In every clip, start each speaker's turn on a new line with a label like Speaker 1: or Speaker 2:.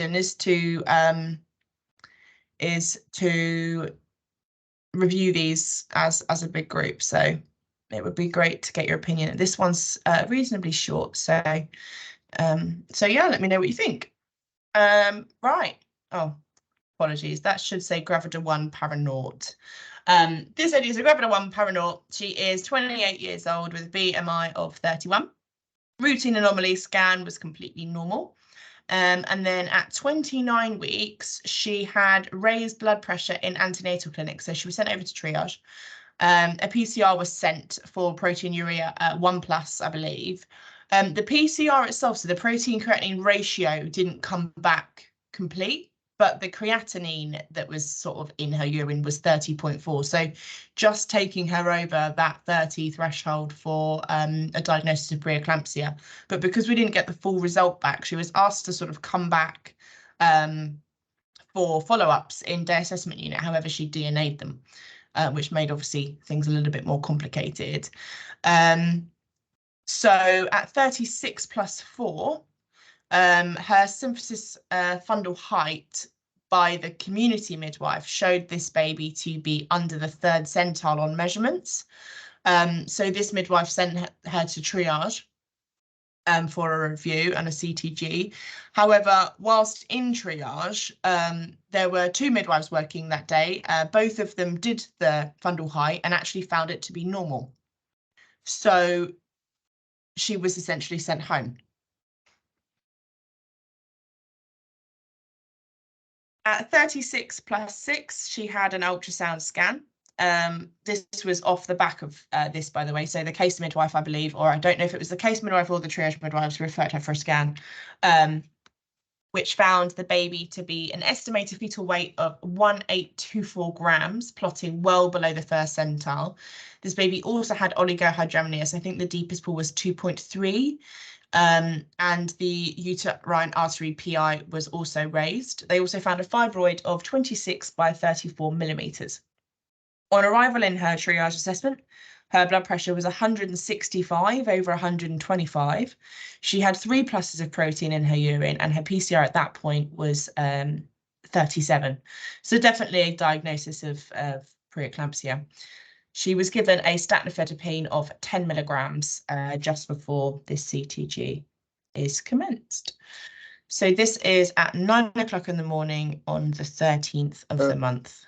Speaker 1: is to review these as a big group. So it would be great to get your opinion. This one's reasonably short, so yeah, let me know what you think. Right. Oh, apologies. That should say Gravida 1 Paranaut. This lady is a Gravida 1 Paranaut. She is 28 years old with a BMI of 31. Routine anomaly scan was completely normal. And then at 29 weeks, she had raised blood pressure in antenatal clinic. So she was sent over to triage. A PCR was sent for proteinuria 1+, I believe. The PCR itself, so the protein creatinine ratio didn't come back complete, but the creatinine that was sort of in her urine was 30.4. So just taking her over that 30 threshold for a diagnosis of preeclampsia. But because we didn't get the full result back, she was asked to sort of come back for follow-ups in day assessment unit. However, she DNA'd them, which made obviously things a little bit more complicated. So at 36 + 4, her symphysis fundal height by the community midwife showed this baby to be under the 3rd centile on measurements. So this midwife sent her to triage for a review and a CTG. However, whilst in triage, there were 2 midwives working that day. Both of them did the fundal height and actually found it to be normal. So she was essentially sent home. At 36 + 6, she had an ultrasound scan. This was off the back of this, by the way. So the case midwife, I believe, or I don't know if it was the case midwife or the triage midwife, referred her for a scan, which found the baby to be an estimated fetal weight of 1824 grams, plotting well below the 1st centile. This baby also had oligohydramnios. I think the deepest pool was 2.3. And the uterine artery PI was also raised. They also found a fibroid of 26 by 34 millimeters. On arrival in her triage assessment, her blood pressure was 165 over 125. She had 3 pluses of protein in her urine, and her PCR at that point was 37. So definitely a diagnosis of preeclampsia. She was given a statnafetapine of 10 milligrams just before this CTG is commenced. So this is at 9 o'clock in the morning on the 13th of the month.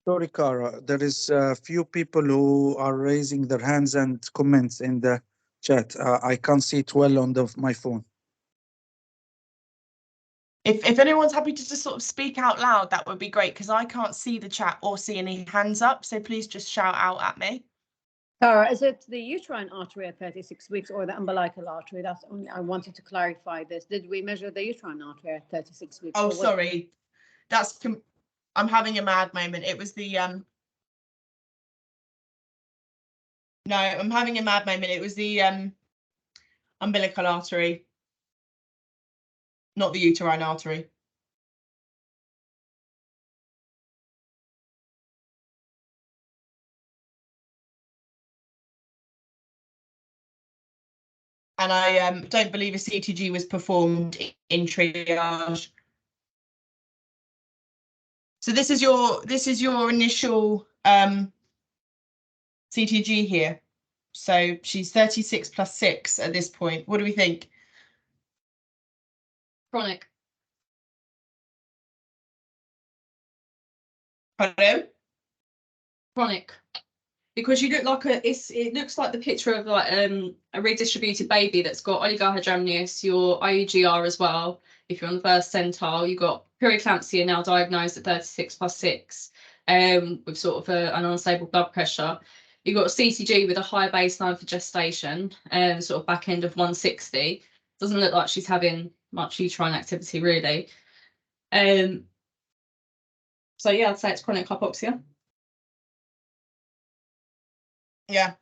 Speaker 2: Sorry, Cara, there is a few people who are raising their hands and comments in the chat. I can't see it well on my phone.
Speaker 1: If anyone's happy to just sort of speak out loud, that would be great, because I can't see the chat or see any hands up. So please just shout out at me.
Speaker 3: Cara, is it the uterine artery at 36 weeks or the umbilical artery? That's only, I wanted to clarify this. Did we measure the uterine artery at 36 weeks?
Speaker 1: Oh, sorry. That's, I'm having a mad moment. It was the, no, I'm having a mad moment. It was the umbilical artery, not the uterine artery. And I don't believe a CTG was performed in triage. So this is your initial CTG here. So she's 36 + 6 at this point. What do we think?
Speaker 4: Chronic.
Speaker 1: Hello?
Speaker 4: Chronic. Because you look like it looks like the picture of like a redistributed baby that's got oligohydramnios, your IUGR as well. If you're on the 1st centile, you've got preeclampsia now diagnosed at 36 + 6, with sort of an unstable blood pressure. You've got a CTG with a high baseline for gestation, sort of back end of 160. Doesn't look like she's having much uterine activity really. So yeah, I'd say it's chronic hypoxia.
Speaker 1: Yeah.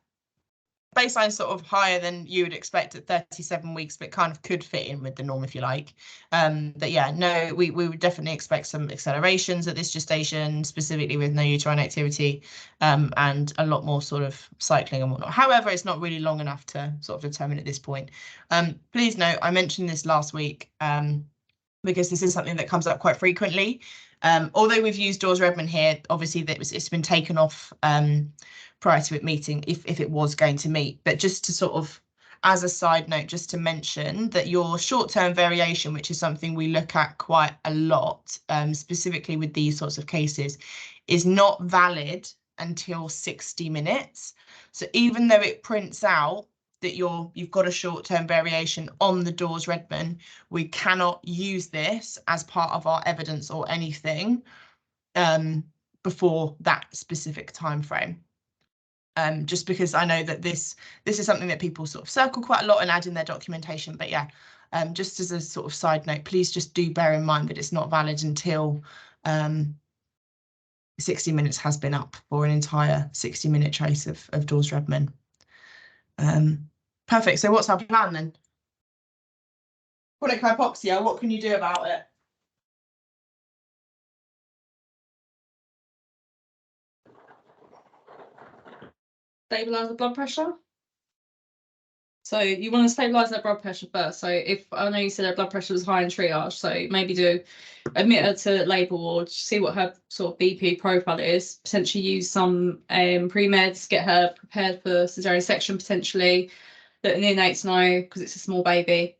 Speaker 1: Baseline sort of higher than you would expect at 37 weeks, but kind of could fit in with the norm if you like. But yeah, no, we would definitely expect some accelerations at this gestation, specifically with no uterine activity, and a lot more sort of cycling and whatnot. However, it's not really long enough to sort of determine at this point. Please note, I mentioned this last week. because this is something that comes up quite frequently. Although we've used Dawes Redman here, obviously it's been taken off prior to it meeting if it was going to meet. But just to sort of, as a side note, just to mention that your short-term variation, which is something we look at quite a lot, specifically with these sorts of cases, is not valid until 60 minutes. So even though it prints out that you've got a short-term variation on the Dawes Redman, we cannot use this as part of our evidence or anything before that specific time frame. Just because I know that this is something that people sort of circle quite a lot and add in their documentation. But yeah, just as a sort of side note, please just do bear in mind that it's not valid until 60 minutes has been up for an entire 60-minute trace of Dawes Redman. Perfect. So what's our plan then? Chronic hypoxia, what can you do about it?
Speaker 4: Stabilise the blood pressure. So you want to stabilise their blood pressure first. So if I know you said her blood pressure was high in triage, so maybe admit her to labour ward, see what her sort of BP profile is, potentially use some pre-meds, get her prepared for caesarean section potentially, let the neonates know because it's a small baby.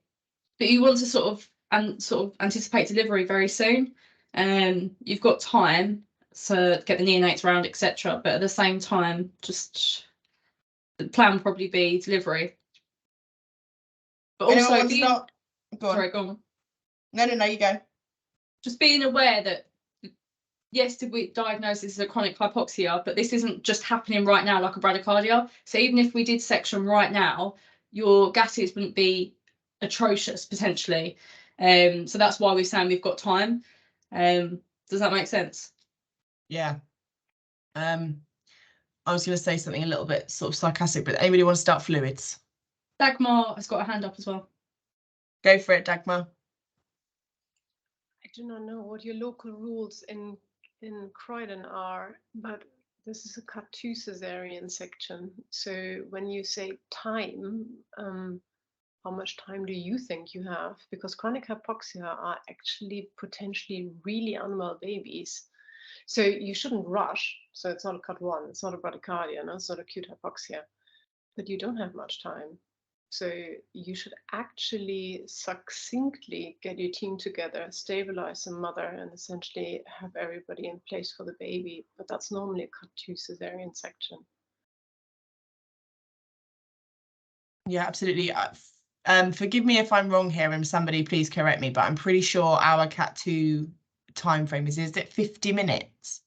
Speaker 4: But you want to sort of anticipate delivery very soon. You've got time to get the neonates around, etc. But at the same time, just the plan would probably be delivery. But also,
Speaker 1: Go on. No, you go.
Speaker 4: Just being aware that, yes, did we diagnose this as a chronic hypoxia, but this isn't just happening right now like a bradycardia. So even if we did section right now, your gases wouldn't be atrocious potentially. So that's why we're saying we've got time. Does that make sense?
Speaker 1: Yeah. I was going to say something a little bit sort of sarcastic, but anybody want to start fluids?
Speaker 4: Dagmar has got a hand up as well.
Speaker 1: Go for it, Dagmar.
Speaker 5: I do not know what your local rules in Croydon are, but this is a cut 2 cesarean section. So when you say time, how much time do you think you have? Because chronic hypoxia are actually potentially really unwell babies. So you shouldn't rush. So it's not a cut 1, it's not a bradycardia, no? It's not acute hypoxia, but you don't have much time. So you should actually succinctly get your team together, stabilize the mother, and essentially have everybody in place for the baby. But that's normally a cut 2 cesarean section.
Speaker 1: Yeah, absolutely. Forgive me if I'm wrong here, and somebody please correct me, but I'm pretty sure our Cat 2 time frame is it 50 minutes?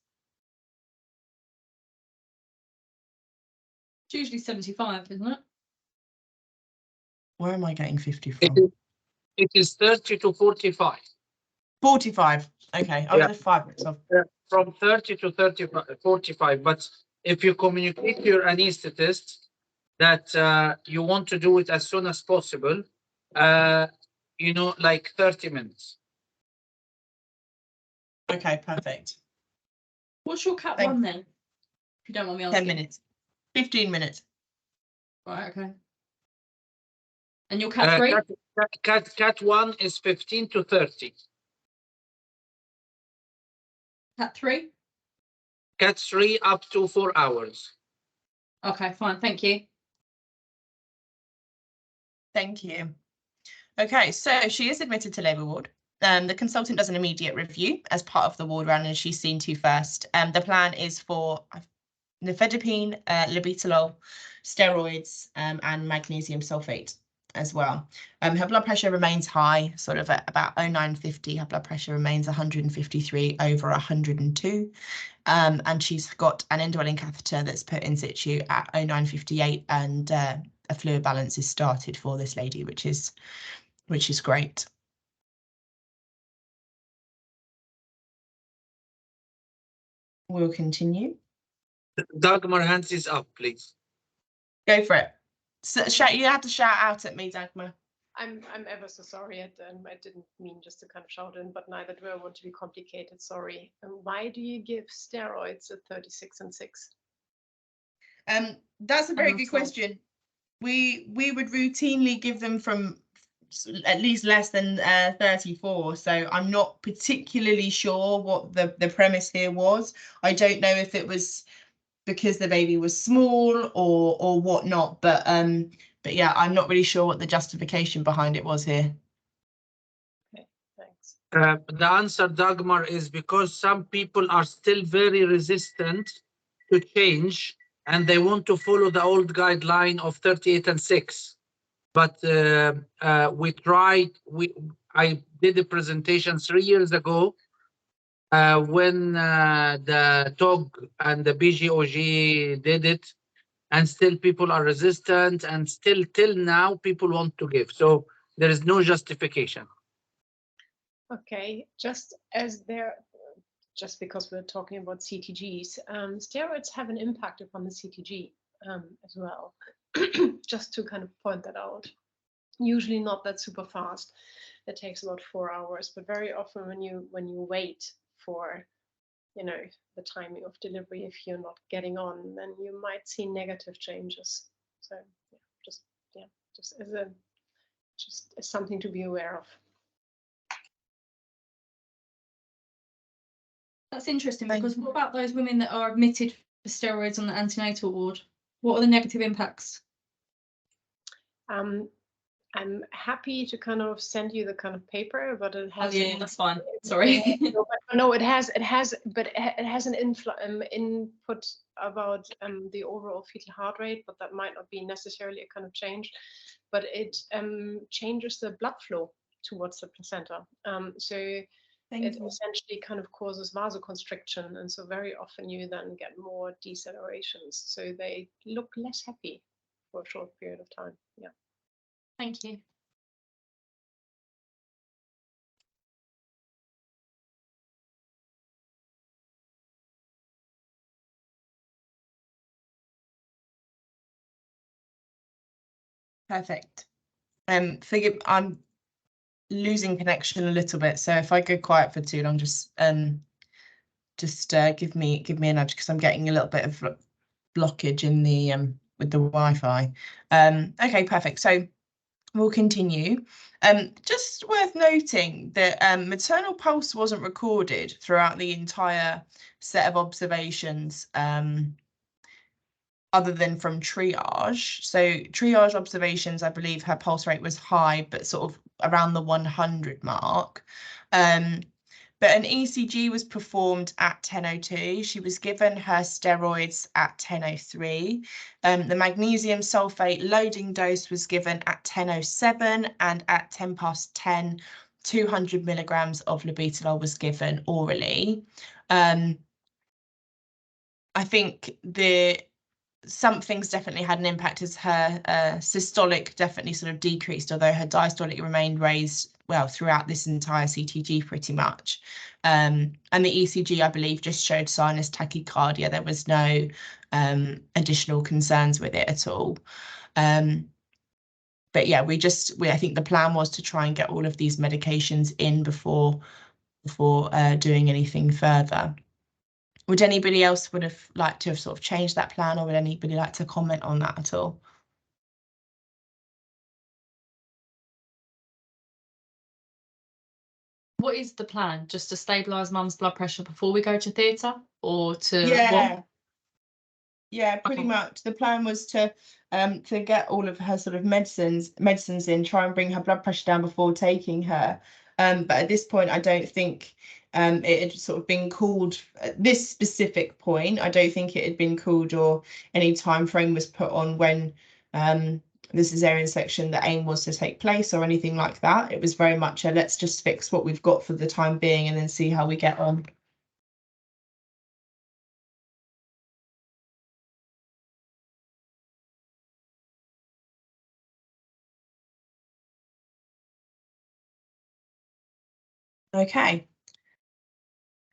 Speaker 4: It's usually 75, isn't it?
Speaker 1: Where am I getting 50 from?
Speaker 2: It is 30 to 45.
Speaker 1: 45. Okay, I was just 5 minutes off.
Speaker 2: From 30 to 45. But if you communicate to your anesthetist that you want to do it as soon as possible, like 30 minutes.
Speaker 1: Okay, perfect.
Speaker 4: What's your Cat 1 then? If you don't want me asking.
Speaker 1: 10 minutes. 15 minutes.
Speaker 4: Right, okay. And your Cat 3?
Speaker 2: Cat 1 is 15 to 30.
Speaker 4: Cat 3?
Speaker 2: Cat 3 up to 4 hours.
Speaker 4: Okay, fine, thank you.
Speaker 1: Thank you. Okay, so she is admitted to labour ward. The consultant does an immediate review as part of the ward round, and she's seen to first. The plan is for nifedipine, labetalol, steroids, and magnesium sulfate as well. Her blood pressure remains high, sort of at about 0950. Her blood pressure remains 153 over 102. And she's got an indwelling catheter that's put in situ at 0958, and a fluid balance is started for this lady, which is great. We'll continue.
Speaker 2: Dagmar, hands is up, please.
Speaker 1: Go for it. So, you have to shout out at me, Dagmar.
Speaker 5: I'm ever so sorry. I didn't mean just to kind of shout in, but neither do I want to be complicated. Sorry. Why do you give steroids at 36 and 6?
Speaker 1: That's a very good question. We would routinely give them from at least less than 34. So I'm not particularly sure what the premise here was. I don't know if it was because the baby was small or whatnot, but yeah, I'm not really sure what the justification behind it was here.
Speaker 5: Okay, thanks.
Speaker 2: The answer, Dagmar, is because some people are still very resistant to change and they want to follow the old guideline of 38 and 6. But we tried, I did a presentation 3 years ago when the TOG and the BGOG did it, and still people are resistant, and still till now people want to give. So there is no justification.
Speaker 5: Okay, just because we're talking about CTGs, steroids have an impact upon the CTG as well. Just to kind of point that out. Usually not that super fast. It takes about 4 hours, but very often when you wait for, you know, the timing of delivery, if you're not getting on, then you might see negative changes. So yeah, just as something to be aware of.
Speaker 4: That's interesting, because what about those women that are admitted for steroids on the antenatal ward? What are the negative impacts?
Speaker 5: I'm happy to kind of send you the kind of paper, but it has.
Speaker 4: Oh yeah, that's fine. Sorry.
Speaker 5: No, it has an input about the overall fetal heart rate, but that might not be necessarily a kind of change. But it changes the blood flow towards the placenta. So it essentially kind of causes vasoconstriction, and so very often you then get more decelerations. So they look less happy for a short period of time. Yeah.
Speaker 4: Thank you.
Speaker 1: Perfect. Forgive, I'm losing connection a little bit, so if I go quiet for too long, just give me a nudge, because I'm getting a little bit of blockage in the with the Wi-Fi. Okay, perfect. So we'll continue. Just worth noting that maternal pulse wasn't recorded throughout the entire set of observations, other than from triage. So triage observations, I believe her pulse rate was high, but sort of around the 100 mark. But an ECG was performed at 10:02. She was given her steroids at 10:03. The magnesium sulfate loading dose was given at 10:07, and at 10:10, 200 milligrams of labetalol was given orally. I think something's definitely had an impact, as her systolic definitely sort of decreased, although her diastolic remained raised well throughout this entire CTG pretty much. And the ECG, I believe, just showed sinus tachycardia. There was no additional concerns with it at all. But yeah, I think the plan was to try and get all of these medications in before doing anything further. Would anybody else would have liked to have sort of changed that plan, or would anybody like to comment on that at all?
Speaker 4: What is the plan? Just to stabilise mum's blood pressure before we go to theatre, or to
Speaker 1: Yeah.
Speaker 4: what?
Speaker 1: Yeah, pretty
Speaker 4: Okay.
Speaker 1: much. The plan was to get all of her sort of medicines in, try and bring her blood pressure down before taking her. But at this point, I don't think it had sort of been called at this specific point. I don't think it had been called, or any time frame was put on when the cesarean section, the aim was to take place, or anything like that. It was very much a let's just fix what we've got for the time being and then see how we get on. Okay.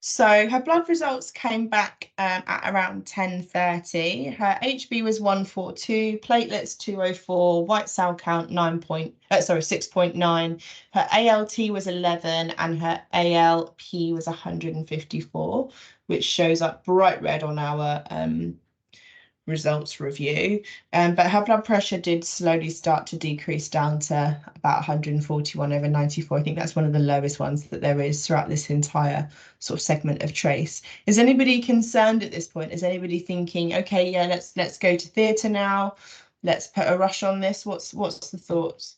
Speaker 1: So her blood results came back at around 10:30. Her HB was 142, platelets 204, white cell count 6.9. Her ALT was 11, and her ALP was 154, which shows up bright red on our results review. But her blood pressure did slowly start to decrease down to about 141/94. I think that's one of the lowest ones that there is throughout this entire sort of segment of trace. Is anybody concerned at this point? Is anybody thinking, okay, yeah, let's go to theatre now, let's put a rush on this? What's the thoughts?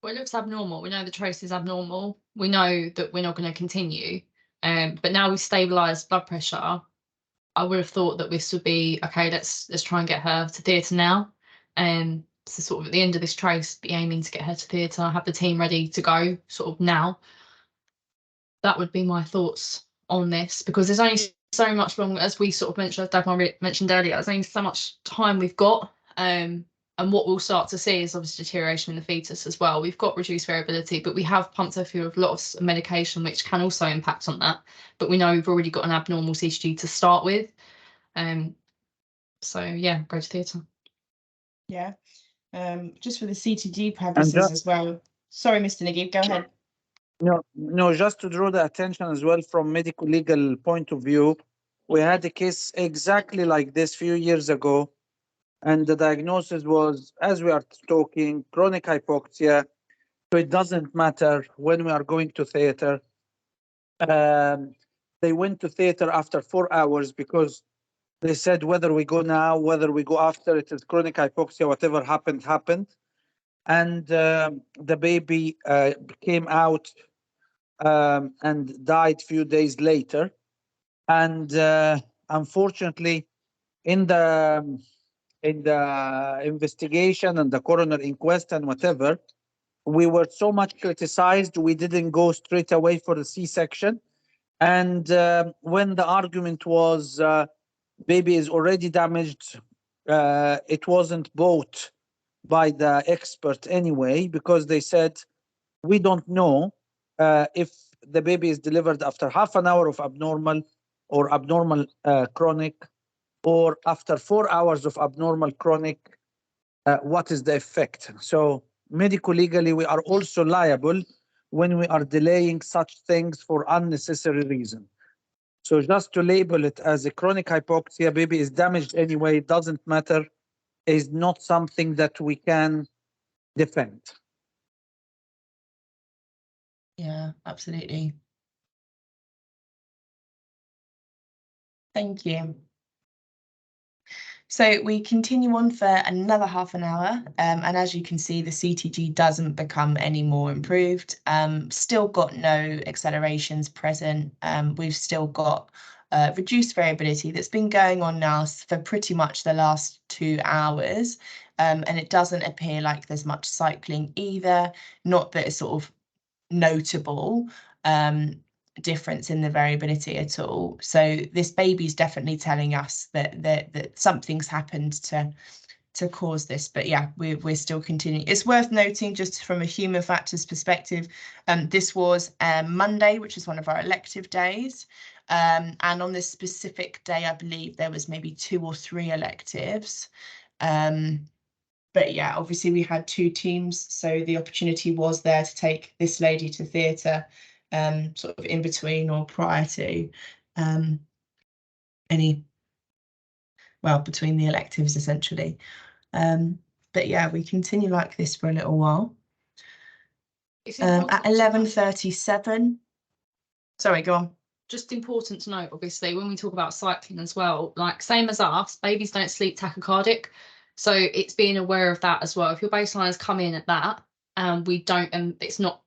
Speaker 4: Well, it looks abnormal. We know the trace is abnormal. We know that we're not going to continue. But now we've stabilised blood pressure. I would have thought that this would be okay. Let's try and get her to theatre now. So sort of at the end of this trace, be aiming to get her to theatre, have the team ready to go sort of now. That would be my thoughts on this, because there's only so much long, as we sort of mentioned, as Dagmar mentioned earlier, there's only so much time we've got. And what we'll start to see is obviously deterioration in the fetus as well. We've got reduced variability, but we have pumped her through with lots of medication, which can also impact on that. But we know we've already got an abnormal CTG to start with. So yeah, go to theatre.
Speaker 1: Yeah. Just for the CTG purposes as well. Sorry, Mr. Naguib, go ahead.
Speaker 2: No, just to draw the attention as well from medical legal point of view, we had a case exactly like this few years ago, and the diagnosis was, as we are talking, chronic hypoxia. So it doesn't matter when we are going to theater. They went to theater after 4 hours because they said whether we go now, whether we go after, it is chronic hypoxia, whatever happened. And the baby came out and died few days later. And unfortunately, in the investigation and the coroner inquest and whatever, we were so much criticized, we didn't go straight away for the C-section. And when the argument was baby is already damaged, it wasn't bought by the expert anyway, because they said, we don't know if the baby is delivered after half an hour of abnormal or abnormal chronic, or after 4 hours of abnormal chronic, what is the effect? So medical legally, we are also liable when we are delaying such things for unnecessary reason. So just to label it as a chronic hypoxia, baby is damaged anyway, it doesn't matter, is not something that we can defend.
Speaker 1: Yeah, absolutely. Thank you. So we continue on for another half an hour, and as you can see, the CTG doesn't become any more improved. Still got no accelerations present. We've still got reduced variability that's been going on now for pretty much the last 2 hours, and it doesn't appear like there's much cycling either, not that it's sort of notable difference in the variability at all. So this baby's definitely telling us that something's happened to cause this. But yeah, we're still continuing. It's worth noting, just from a human factors perspective, this was Monday, which is one of our elective days. And on this specific day, I believe there was maybe 2 or 3 electives. But yeah, obviously we had 2 teams, so the opportunity was there to take this lady to theatre, sort of in between or prior to between the electives essentially. But yeah, we continue like this for a little while. At 11:37. Sorry, go on.
Speaker 4: Just important to note, obviously, when we talk about cycling as well, like same as us, babies don't sleep tachycardic. So it's being aware of that as well. If your baseline has come in at that, and we don't, and it's not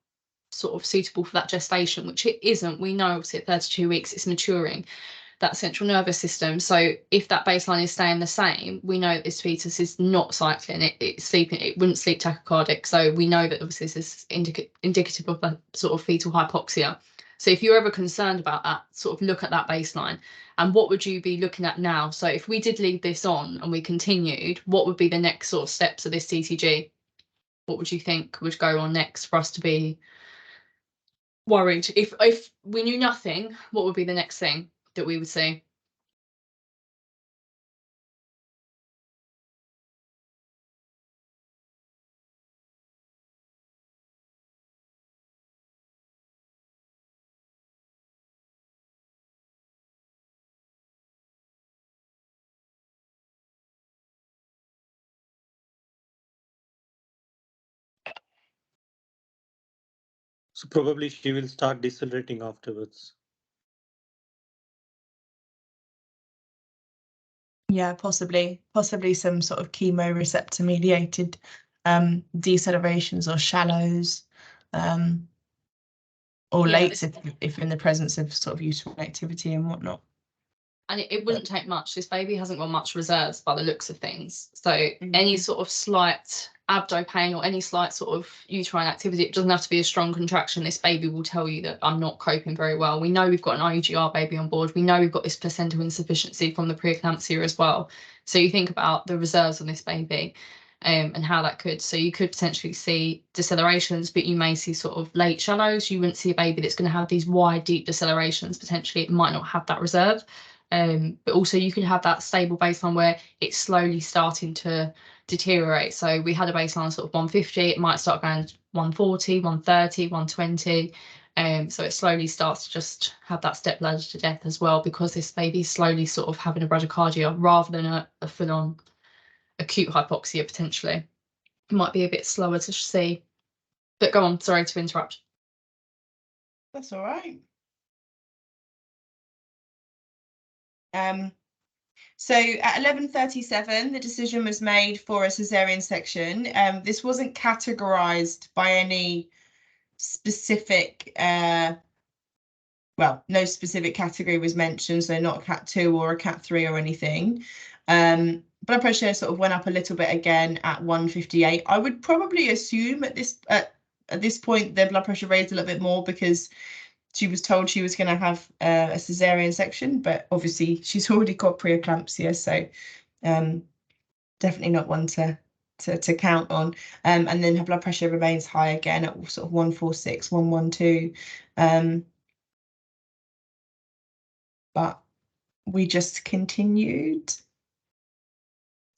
Speaker 4: sort of suitable for that gestation, which it isn't. We know obviously at 32 weeks it's maturing, that central nervous system. So if that baseline is staying the same, we know that this fetus is not cycling, it's sleeping, it wouldn't sleep tachycardic. So we know that obviously this is indicative of a sort of fetal hypoxia. So if you're ever concerned about that, sort of look at that baseline. And what would you be looking at now? So if we did leave this on and we continued, what would be the next sort of steps of this CTG? What would you think would go on next for us to be worried? If we knew nothing, what would be the next thing that we would see?
Speaker 6: So probably she will start decelerating afterwards.
Speaker 1: Yeah, possibly some sort of chemoreceptor mediated decelerations or shallows, or
Speaker 4: Yeah,
Speaker 1: lates if in the presence of sort of uterine activity and whatnot.
Speaker 4: And it wouldn't take much. This baby hasn't got much reserves by the looks of things. So any sort of slight abdo pain or any slight sort of uterine activity, it doesn't have to be a strong contraction. This baby will tell you that I'm not coping very well. We know we've got an IUGR baby on board. We know we've got this placental insufficiency from the preeclampsia as well. So you think about the reserves on this baby and how that could. So you could potentially see decelerations, but you may see sort of late shallows. You wouldn't see a baby that's going to have these wide, deep decelerations. Potentially it might not have that reserve. But also you could have that stable baseline where it's slowly starting to deteriorate. So we had a baseline sort of 150, it might start going 140, 130, 120. So it slowly starts to just have that step ladder to death as well, because this baby's slowly sort of having a bradycardia rather than a full-on acute hypoxia potentially. It might be a bit slower to see. But go on, sorry to interrupt.
Speaker 1: That's all right. So at 11:37, the decision was made for a cesarean section. This wasn't categorized by any specific, well, no specific category was mentioned, so not a Cat 2 or a Cat 3 or anything. Blood pressure sort of went up a little bit again at 158. I would probably assume at this point the blood pressure raised a little bit more because she was told she was going to have a cesarean section, but obviously she's already got preeclampsia, so definitely not one to count on. And then her blood pressure remains high again at sort of 146, 112. But we just continued.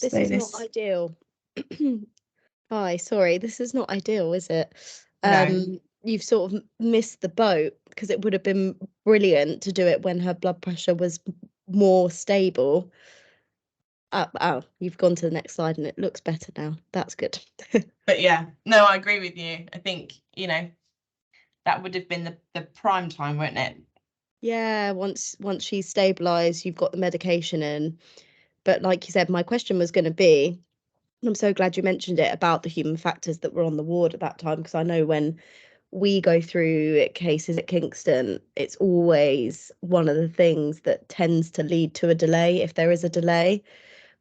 Speaker 7: This
Speaker 1: So
Speaker 7: is not ideal. Hi, sorry, this is not ideal, is it?
Speaker 1: No.
Speaker 7: You've sort of missed the boat, because it would have been brilliant to do it when her blood pressure was more stable. Oh, you've gone to the next slide and it looks better now. That's good.
Speaker 1: But yeah, no, I agree with you. I think, you know, that would have been the prime time, wouldn't it?
Speaker 7: Yeah, once she's stabilised, you've got the medication in. But like you said, my question was going to be, and I'm so glad you mentioned it, about the human factors that were on the ward at that time, because I know when we go through cases at Kingston, it's always one of the things that tends to lead to a delay, if there is a delay,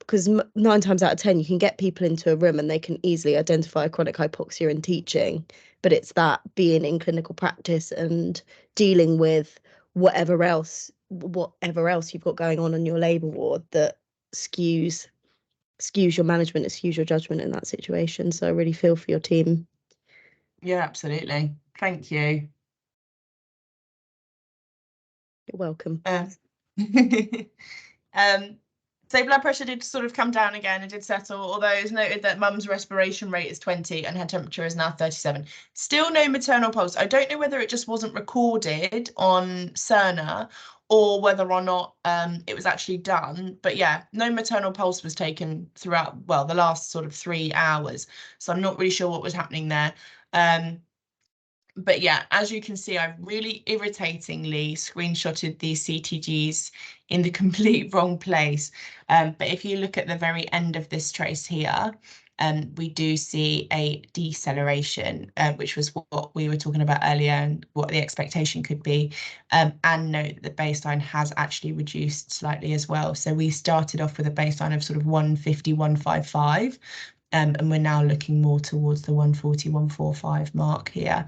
Speaker 7: because 9 times out of 10 you can get people into a room and they can easily identify a chronic hypoxia in teaching, but it's that being in clinical practice and dealing with whatever else you've got going on your labour ward that skews your management, it skews your judgment in that situation. So I really feel for your team.
Speaker 1: Yeah, absolutely. Thank you.
Speaker 7: You're welcome.
Speaker 1: So blood pressure did sort of come down again and did settle, although it's noted that mum's respiration rate is 20 and her temperature is now 37. Still no maternal pulse. I don't know whether it just wasn't recorded on Cerner or whether or not it was actually done. But yeah, no maternal pulse was taken throughout, well, the last sort of 3 hours. So I'm not really sure what was happening there. But yeah, as you can see, I've really irritatingly screenshotted these CTGs in the complete wrong place. But if you look at the very end of this trace here, we do see a deceleration, which was what we were talking about earlier and what the expectation could be. And note that the baseline has actually reduced slightly as well. So we started off with a baseline of sort of 150, 155. And we're now looking more towards the 140, 145 mark here.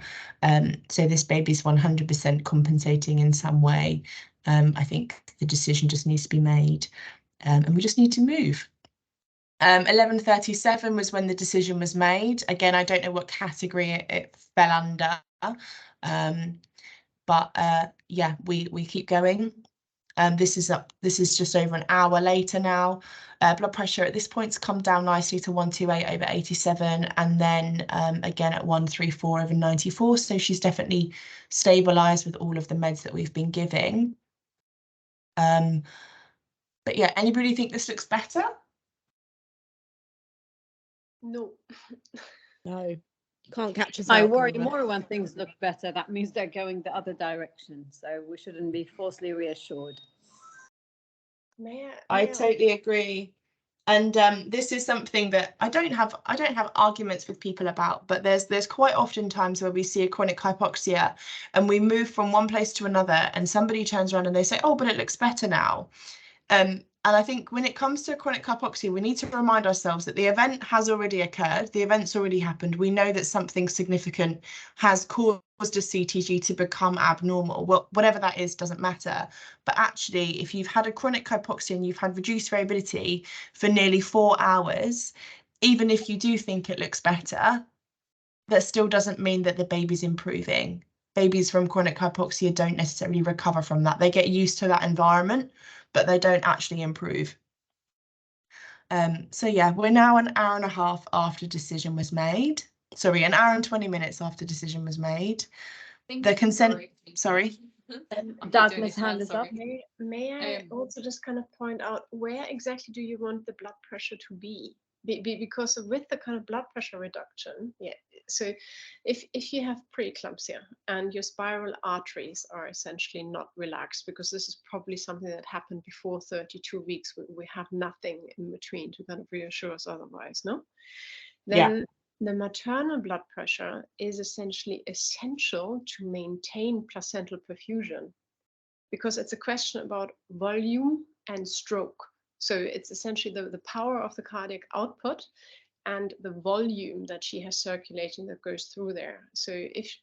Speaker 1: So this baby's 100% compensating in some way. I think the decision just needs to be made, and we just need to move. 11:37 was when the decision was made. Again, I don't know what category it fell under, but yeah, we keep going. This is just over an hour later now. Blood pressure at this point's come down nicely to 128/87, and then again at 134/94. So she's definitely stabilised with all of the meds that we've been giving. But yeah, anybody think this looks better?
Speaker 5: No.
Speaker 7: No. You can't catch us
Speaker 3: I
Speaker 7: out.
Speaker 3: worry
Speaker 7: Camilla.
Speaker 3: more when things look better. That means they're going the other direction. So we shouldn't be falsely reassured.
Speaker 1: I totally agree. And this is something that I don't have arguments with people about, but there's quite often times where we see a chronic hypoxia and we move from one place to another and somebody turns around and they say, oh, but it looks better now. And I think when it comes to chronic hypoxia, we need to remind ourselves that the event has already occurred. The event's already happened. We know that something significant has caused a CTG to become abnormal. Well, whatever that is doesn't matter. But actually, if you've had a chronic hypoxia and you've had reduced variability for nearly 4 hours, even if you do think it looks better, that still doesn't mean that the baby's improving. Babies from chronic hypoxia don't necessarily recover from that. They get used to that environment, but they don't actually improve. So yeah, we're now an hour and a half after decision was made. Sorry, an hour and 20 minutes after decision was made. The consent, sorry.
Speaker 3: Dagmar's hand is up.
Speaker 5: May I also just kind of point out where exactly do you want the blood pressure to be? Because with the kind of blood pressure reduction, yeah. So if you have preeclampsia and your spiral arteries are essentially not relaxed, because this is probably something that happened before 32 weeks, we have nothing in between to kind of reassure us otherwise, no? Then the maternal blood pressure is essentially essential to maintain placental perfusion, because it's a question about volume and stroke. So it's essentially the power of the cardiac output and the volume that she has circulating that goes through there. So if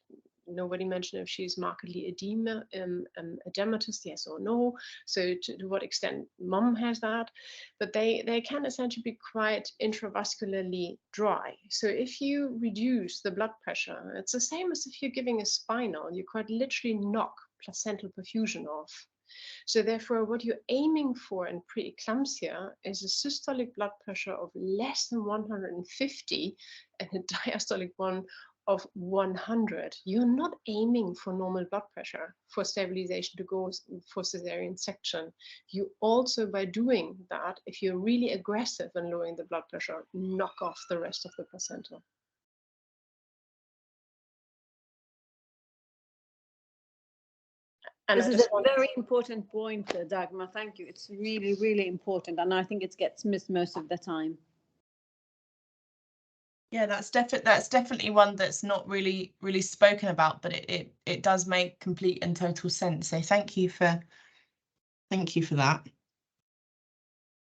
Speaker 5: nobody mentioned if she's markedly edematous, yes or no. So to what extent mom has that, but they can essentially be quite intravascularly dry. So if you reduce the blood pressure, it's the same as if you're giving a spinal, you quite literally knock placental perfusion off. So therefore, what you're aiming for in preeclampsia is a systolic blood pressure of less than 150 and a diastolic one of 100. You're not aiming for normal blood pressure for stabilization to go for cesarean section. You also, by doing that, if you're really aggressive in lowering the blood pressure, knock off the rest of the placenta.
Speaker 3: This is a very important point, Dagmar. Thank you. It's really, really important, and I think it gets missed most of the time.
Speaker 1: Yeah, that's definitely one that's not really spoken about, but it does make complete and total sense. So thank you for that.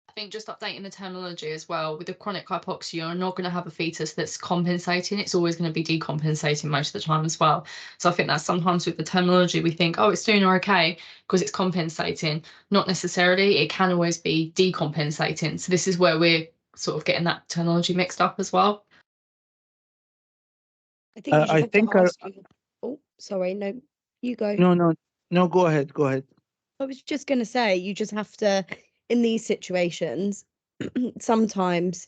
Speaker 4: I think just updating the terminology as well. With the chronic hypoxia, you're not going to have a fetus that's compensating. It's always going to be decompensating most of the time as well. So I think that sometimes with the terminology, we think, oh, it's doing okay because it's compensating. Not necessarily. It can always be decompensating. So this is where we're sort of getting that terminology mixed up as well.
Speaker 7: I think you should have to ask you. Oh, sorry. No, you go.
Speaker 2: No, go ahead.
Speaker 7: I was just going to say, you just have to, in these situations, sometimes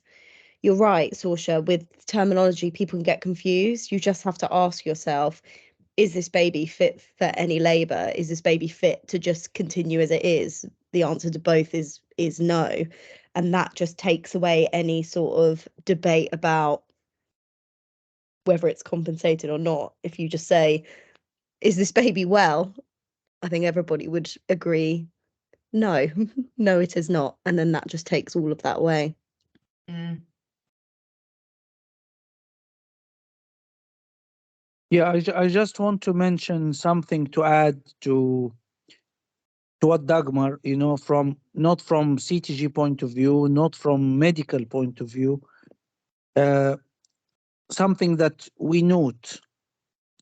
Speaker 7: you're right, Saoirse, with terminology, people can get confused. You just have to ask yourself, is this baby fit for any labour? Is this baby fit to just continue as it is? The answer to both is no. And that just takes away any sort of debate about whether it's compensated or not. If you just say, is this baby well? I think everybody would agree, no, no, it is not. And then that just takes all of that away.
Speaker 1: Mm.
Speaker 2: Yeah, I just want to mention something to add to what Dagmar, not from CTG point of view, not from medical point of view, something that we note,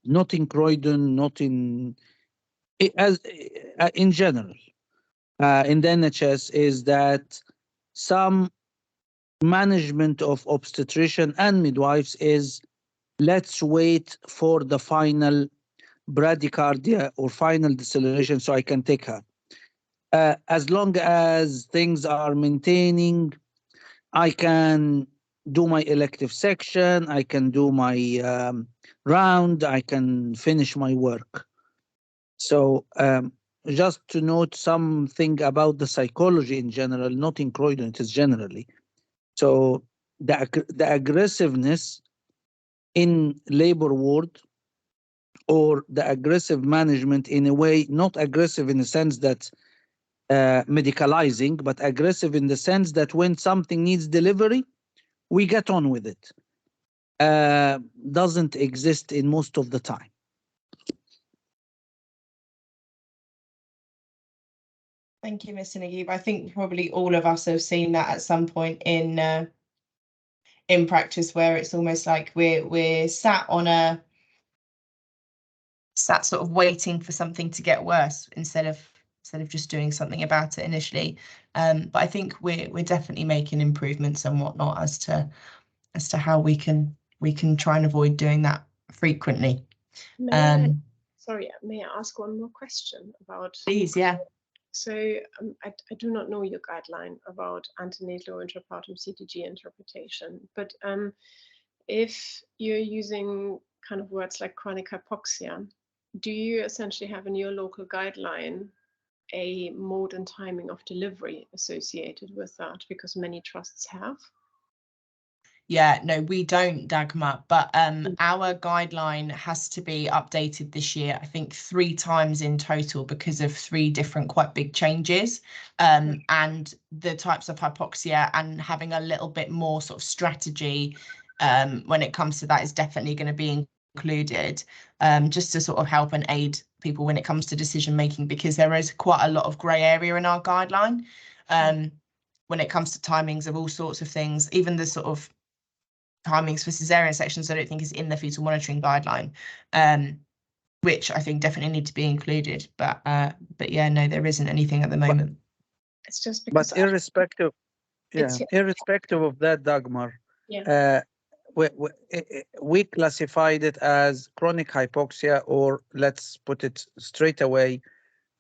Speaker 2: not in Croydon, not in general, in the NHS, is that some management of obstetrician and midwives is, let's wait for the final bradycardia or final deceleration so I can take her. As long as things are maintaining, I can do my elective section, I can do my round, I can finish my work. So just to note something about the psychology in general, not in Croydon, it is generally. So the aggressiveness
Speaker 8: in labor ward, or the aggressive management in a way, not aggressive in the sense that medicalizing, but aggressive in the sense that when something needs delivery, we get on with it. Doesn't exist in most of the time.
Speaker 1: Thank you, Mr. Naguib. I think probably all of us have seen that at some point in practice, where it's almost like we're sat sort of waiting for something to get worse instead of just doing something about it initially. But I think we're definitely making improvements and whatnot as to how we can try and avoid doing that frequently.
Speaker 5: Sorry, may I ask one more question about?
Speaker 1: Please, yeah.
Speaker 5: So I do not know your guideline about antenatal or intrapartum CTG interpretation, but if you're using kind of words like chronic hypoxia, do you essentially have in your local guideline a mode and timing of delivery associated with that? Because many trusts have.
Speaker 1: Yeah, no, we don't, Dagmar, but our guideline has to be updated this year, I think 3 times in total, because of 3 different quite big changes, and the types of hypoxia, and having a little bit more sort of strategy when it comes to that is definitely going to be included, just to sort of help and aid people when it comes to decision making, because there is quite a lot of grey area in our guideline when it comes to timings of all sorts of things, even the sort of timings for cesarean sections I don't think is in the fetal monitoring guideline, which I think definitely need to be included, but yeah, no, there isn't anything at the moment.
Speaker 5: It's just because
Speaker 8: but irrespective of that, Dagmar, we classified it as chronic hypoxia, or let's put it straight away,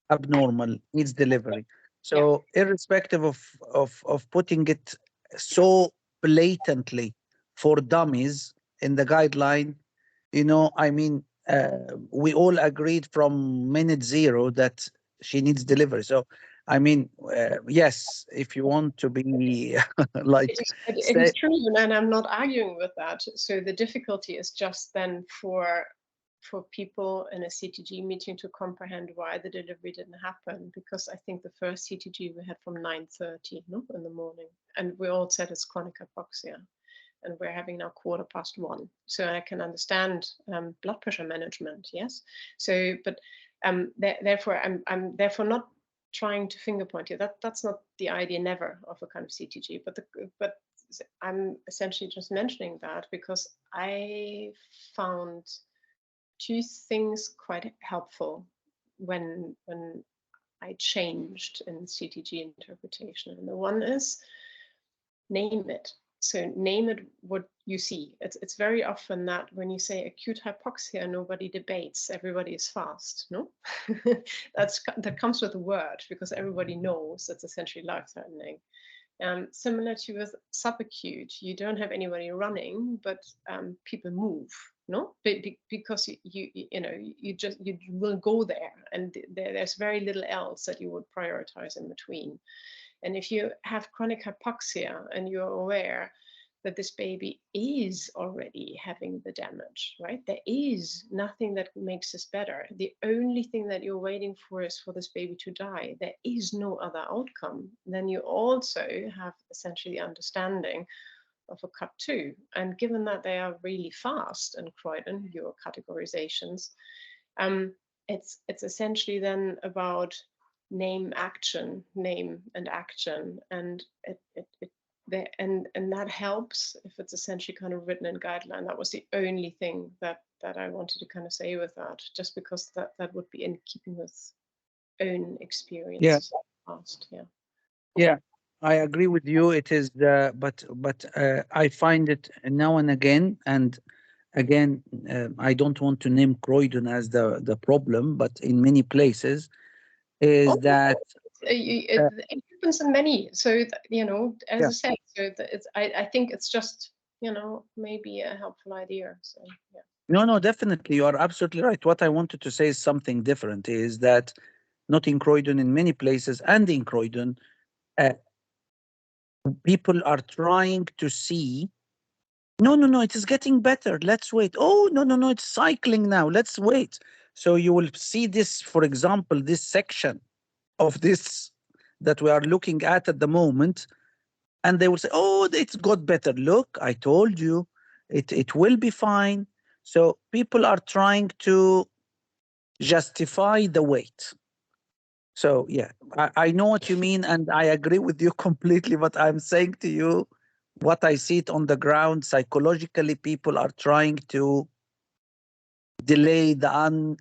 Speaker 8: abnormal, needs delivery. So irrespective of putting it so blatantly for dummies in the guideline, you know, I mean, we all agreed from minute 0 that she needs delivery. So, I mean, yes, if you want to be like,
Speaker 5: it is true, and I'm not arguing with that. So the difficulty is just then for people in a CTG meeting to comprehend why the delivery didn't happen, because I think the first CTG we had from 9:30 in the morning, and we all said it's chronic hypoxia, and we're having now 1:15. So I can understand blood pressure management, yes. So, but therefore, I'm therefore not trying to finger point you. That's not the idea, never, of a kind of CTG. But I'm essentially just mentioning that because I found 2 things quite helpful when I changed in CTG interpretation. And the one is name it. So name it what you see. It's very often that when you say acute hypoxia, nobody debates. Everybody is fast. No, that comes with a word, because everybody knows that's essentially life-threatening. Similar to with subacute, you don't have anybody running, but people move. No, because you will go there, and there's very little else that you would prioritize in between. And if you have chronic hypoxia and you're aware that this baby is already having the damage, right? There is nothing that makes this better. The only thing that you're waiting for is for this baby to die. There is no other outcome. Then you also have essentially the understanding of a cut 2. And given that they are really fast in Croydon, your categorizations, it's essentially then about name and action, and and that helps if it's essentially kind of written in guideline. That was the only thing that I wanted to kind of say with that, just because that would be in keeping with own experience. Past.
Speaker 8: Yeah, I agree with you. It is but I find it now and again, and again, I don't want to name Croydon as the problem, but in many places is that
Speaker 5: it happens in many. So as I said, so I think it's just maybe a helpful idea. So yeah.
Speaker 8: No, definitely, you are absolutely right. What I wanted to say is something different. Is that not in Croydon, in many places, and in Croydon, people are trying to see No, it is getting better. Let's wait. Oh, no, it's cycling now. Let's wait. So you will see this, for example, this section of this that we are looking at the moment, and they will say, oh, it's got better. Look, I told you, it will be fine. So people are trying to justify the wait. So yeah, I know what you mean, and I agree with you completely. But I'm saying to you, what I see it on the ground, psychologically, people are trying to delay the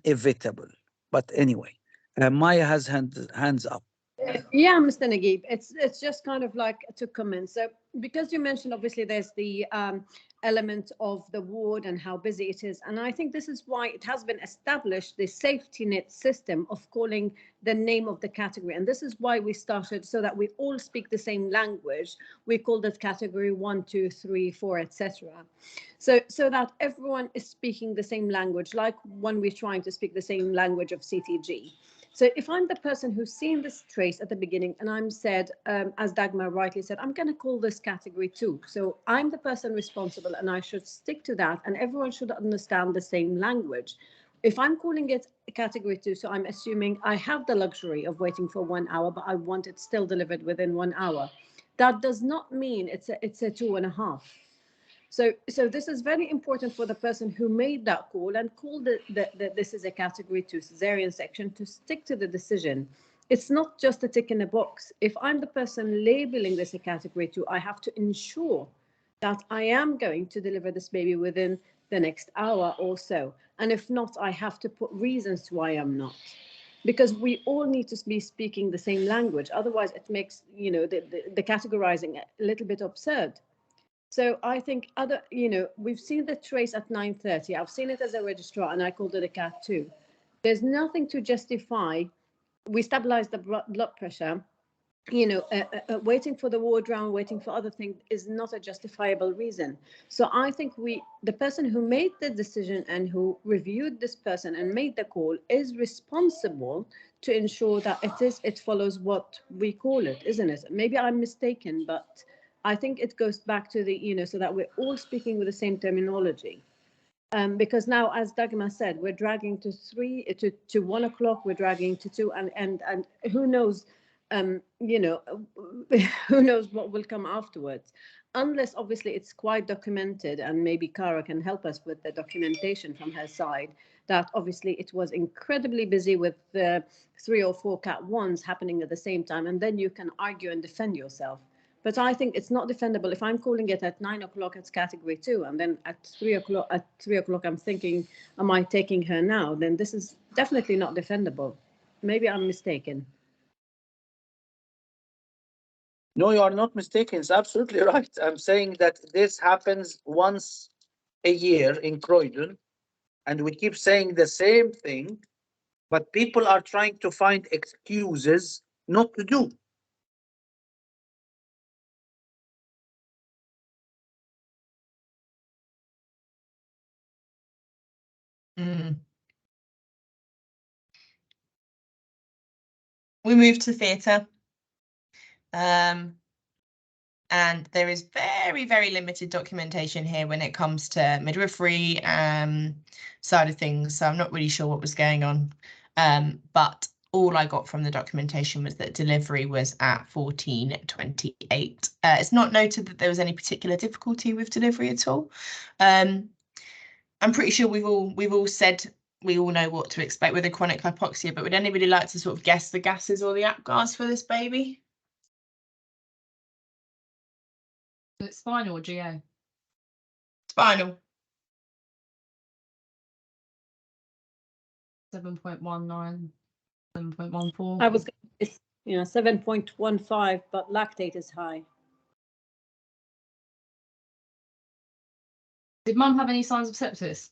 Speaker 8: inevitable. But anyway, Maya has hands up.
Speaker 3: Yeah, Mr. Naguib, it's just kind of like to comment. So because you mentioned, obviously, there's the element of the ward and how busy it is. And I think this is why it has been established, the safety net system of calling the name of the category. And this is why we started, so that we all speak the same language. We called it category 1, 2, 3, 4, etc. So that everyone is speaking the same language, like when we're trying to speak the same language of CTG. So if I'm the person who's seen this trace at the beginning and I'm said, as Dagmar rightly said, I'm going to call this category 2. So I'm the person responsible and I should stick to that, and everyone should understand the same language. If I'm calling it category 2, so I'm assuming I have the luxury of waiting for 1 hour, but I want it still delivered within 1 hour. That does not mean it's a 2.5. So this is very important for the person who made that call and called this is a category 2 cesarean section, to stick to the decision. It's not just a tick in a box. If I'm the person labeling this a category 2, I have to ensure that I am going to deliver this baby within the next hour or so. And if not, I have to put reasons why I'm not. Because we all need to be speaking the same language. Otherwise, it makes, the categorizing a little bit absurd. So I think we've seen the trace at 9:30. I've seen it as a registrar and I called it a CAT 2. There's nothing to justify. We stabilized the blood pressure. Waiting for the ward round, waiting for other things is not a justifiable reason. So I think the person who made the decision and who reviewed this person and made the call is responsible to ensure that it follows what we call it, isn't it? Maybe I'm mistaken, but I think it goes back to so that we're all speaking with the same terminology. Because now, as Dagmar said, we're dragging to 1 o'clock, we're dragging to 2, and who knows, who knows what will come afterwards, unless obviously it's quite documented, and maybe Cara can help us with the documentation from her side, that obviously it was incredibly busy with the 3 or 4 CAT 1s happening at the same time, and then you can argue and defend yourself. But I think it's not defendable. If I'm calling it at 9 o'clock, it's category 2, and then at 3 o'clock, I'm thinking, am I taking her now? Then this is definitely not defendable. Maybe I'm mistaken.
Speaker 8: No, you are not mistaken. It's absolutely right. I'm saying that this happens once a year in Croydon, and we keep saying the same thing, but people are trying to find excuses not to do.
Speaker 1: We moved to theatre. And there is very, very limited documentation here when it comes to midwifery side of things. So I'm not really sure what was going on. But all I got from the documentation was that delivery was at 14:28. It's not noted that there was any particular difficulty with delivery at all. I'm pretty sure we've all said we all know what to expect with a chronic hypoxia, but would anybody like to sort of guess the gases or the APGARs for this baby?
Speaker 4: Is it spinal or GA?
Speaker 1: Spinal.
Speaker 4: 7.19, 7.14.
Speaker 3: I was, 7.15, but lactate is high.
Speaker 4: Did mum have any signs of sepsis?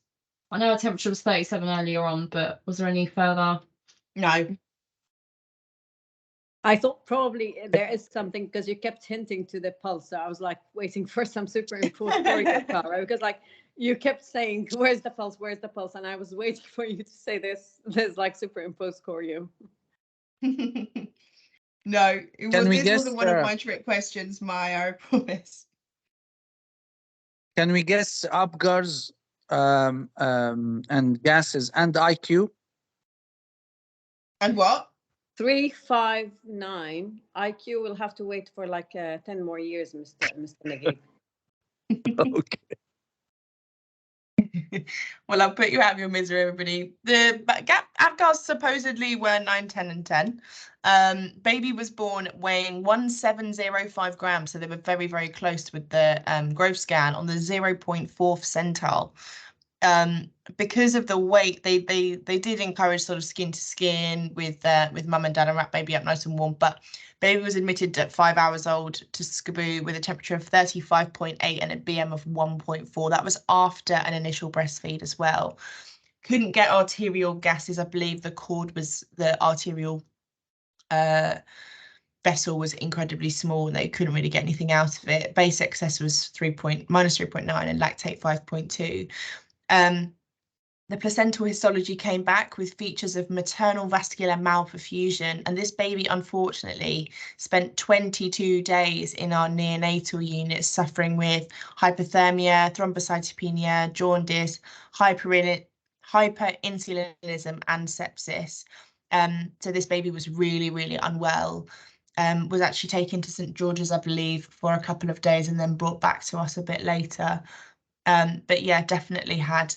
Speaker 4: I know her temperature was 37 earlier on, but was there any further?
Speaker 1: No.
Speaker 3: I thought probably there is something, because you kept hinting to the pulse. So I was like waiting for some superimposed Cara, because like you kept saying, where's the pulse? Where's the pulse? And I was waiting for you to say there's like superimposed choreo.
Speaker 1: No,
Speaker 8: Can we
Speaker 1: this
Speaker 8: guess,
Speaker 1: wasn't one of my trick questions, Maya, I promise.
Speaker 8: Can we guess Apgar's and gases and IQ?
Speaker 1: And what?
Speaker 3: 359. IQ will have to wait for like 10 more years, Mr. Naguib.
Speaker 8: Okay.
Speaker 1: Well, I'll put you out of your misery, everybody. The Apgars supposedly were 9, 10, and 10. Baby was born weighing 1705 grams, so they were very, very close with the growth scan on the 0.4th percentile. Because of the weight, they did encourage sort of skin to skin with mum and dad and wrap baby up nice and warm. But baby was admitted at 5 hours old to SCBU with a temperature of 35.8 and a BM of 1.4. That was after an initial breastfeed as well. Couldn't get arterial gases. I believe the cord was the arterial vessel was incredibly small and they couldn't really get anything out of it. Base excess was minus 3.9 and lactate 5.2. The placental histology came back with features of maternal vascular malperfusion, and this baby unfortunately spent 22 days in our neonatal unit suffering with hypothermia, thrombocytopenia, jaundice, hyperinsulinism and sepsis. So this baby was really, really unwell. Was actually taken to St George's, I believe, for a couple of days and then brought back to us a bit later. But yeah, definitely had,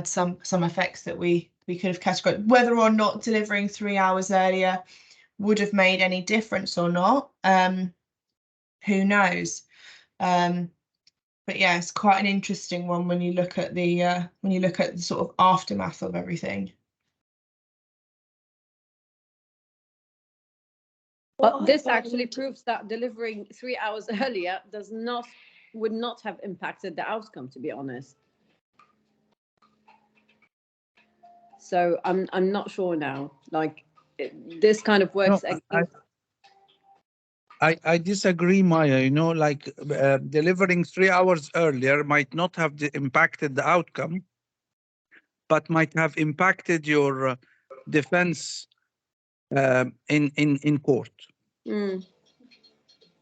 Speaker 1: some effects that we could have categorized. Whether or not delivering 3 hours earlier would have made any difference or not, who knows? But yeah, it's quite an interesting one when you look at the sort of aftermath of everything.
Speaker 3: Well, this actually proves that delivering 3 hours earlier would not have impacted the outcome, to be honest. So I'm not sure now. Like this kind of works.
Speaker 8: No, I disagree, Maya. Like delivering 3 hours earlier might not have impacted the outcome, but might have impacted your defense in court.
Speaker 3: Mm.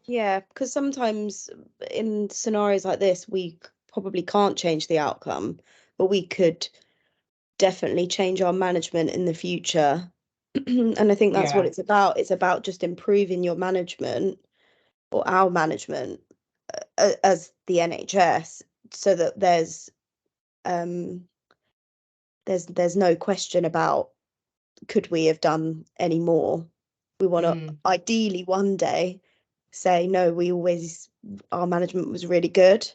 Speaker 7: Yeah, because sometimes in scenarios like this, we probably can't change the outcome, but we could definitely change our management in the future. And I think that's what it's about. It's about just improving your management or our management as the NHS, so that there's no question about could we have done any more. We want to ideally one day say no, our management was really good.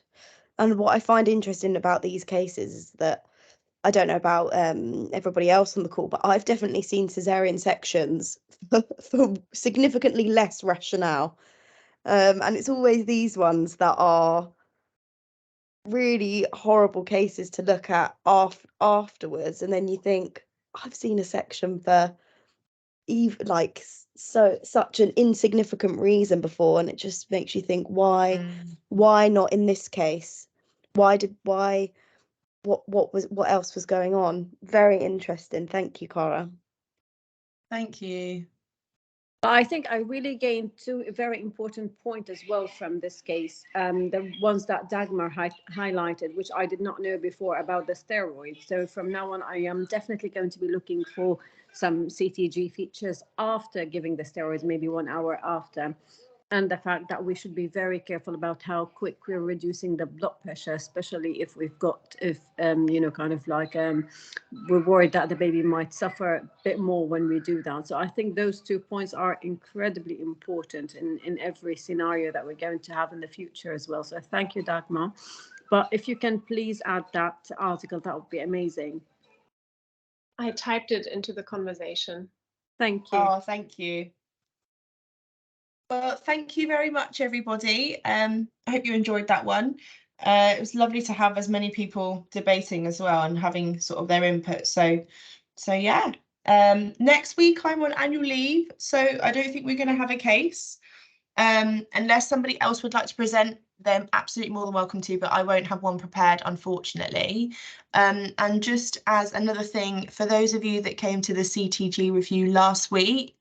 Speaker 7: And what I find interesting about these cases is that I don't know about everybody else on the call, but I've definitely seen cesarean sections for significantly less rationale. And it's always these ones that are really horrible cases to look at afterwards. And then you think, I've seen a section for such an insignificant reason before, and it just makes you think, why not in this case? What else was going on? Very interesting. Thank you, Cara. Thank you.
Speaker 3: I think I really gained two very important points as well from this case. The ones that Dagmar highlighted, which I did not know before about the steroids. So from now on, I am definitely going to be looking for some CTG features after giving the steroids, maybe 1 hour after. And the fact that we should be very careful about how quick we're reducing the blood pressure, especially if we're worried that the baby might suffer a bit more when we do that. So I think those 2 points are incredibly important in every scenario that we're going to have in the future as well. So thank you, Dagmar. But if you can please add that article, that would be amazing.
Speaker 5: I typed it into the conversation.
Speaker 3: Thank you.
Speaker 1: Oh, thank you. Well, thank you very much, everybody. I hope you enjoyed that one. It was lovely to have as many people debating as well and having sort of their input. So yeah. Next week I'm on annual leave, so I don't think we're going to have a case. Unless somebody else would like to present, they're absolutely more than welcome to, but I won't have one prepared, unfortunately. And just as another thing, for those of you that came to the CTG review last week,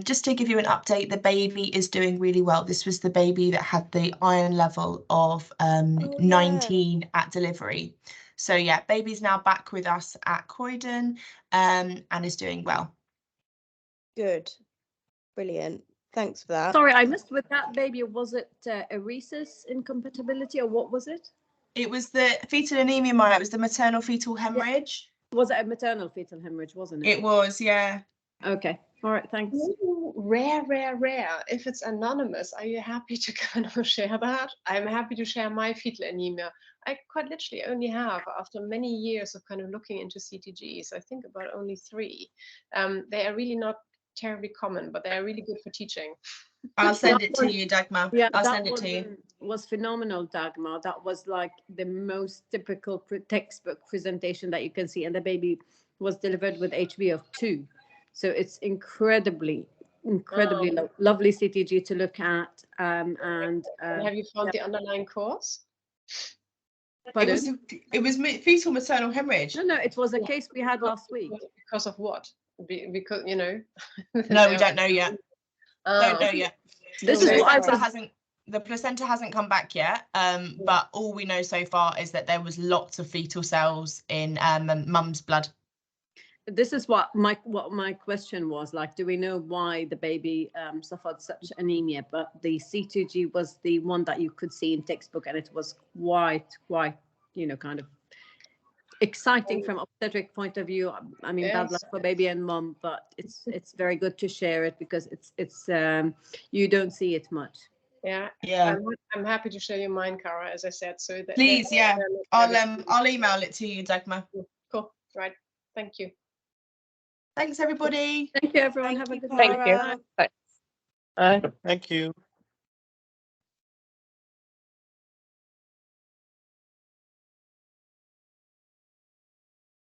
Speaker 1: Just to give you an update, the baby is doing really well. This was the baby that had the iron level of 19 at delivery. So yeah, baby's now back with us at Croydon and is doing well.
Speaker 7: Good. Brilliant. Thanks for that.
Speaker 3: Sorry, I missed with that baby. Was it a rhesus incompatibility or what was it?
Speaker 1: It was the fetal anemia, Maya. It was the maternal fetal hemorrhage.
Speaker 3: Was it a maternal fetal hemorrhage, wasn't it?
Speaker 1: It was, yeah.
Speaker 3: Okay. All right, thanks.
Speaker 5: Ooh, rare. If it's anonymous, are you happy to kind of share that? I'm happy to share my fetal anemia. I quite literally only have, after many years of kind of looking into CTGs, I think about only 3. They are really not terribly common, but they are really good for teaching.
Speaker 1: I'll send it to you, Dagmar.
Speaker 3: Yeah,
Speaker 1: I'll
Speaker 3: that
Speaker 1: send it to you.
Speaker 3: was phenomenal, Dagmar. That was like the most typical textbook presentation that you can see, and the baby was delivered with HB of 2. So it's incredibly lovely CTG to look at. And
Speaker 5: have you found the underlying cause?
Speaker 1: It was fetal maternal hemorrhage.
Speaker 3: No, it was a case we had last week.
Speaker 5: Because of what? Because, you know.
Speaker 1: No, we don't know yet. Don't know yet.
Speaker 3: This is what
Speaker 1: the placenta hasn't come back yet, but all we know so far is that there was lots of fetal cells in mum's blood.
Speaker 3: This is what my question was, like, do we know why the baby suffered such anemia? But the CTG was the one that you could see in textbook, and it was quite, you know, kind of exciting from obstetric point of view. I mean, bad luck for baby and mom, but it's very good to share it because it's you don't see it much.
Speaker 5: Yeah. I'm happy to show you mine, Cara, as I said. So that
Speaker 1: please, yeah, I'll email it to you, Dagmar.
Speaker 5: Cool. Right. Thank you.
Speaker 1: Thanks, everybody.
Speaker 3: Thank you, everyone. Have a good day.
Speaker 9: Thank you. Bye.
Speaker 6: Thank you.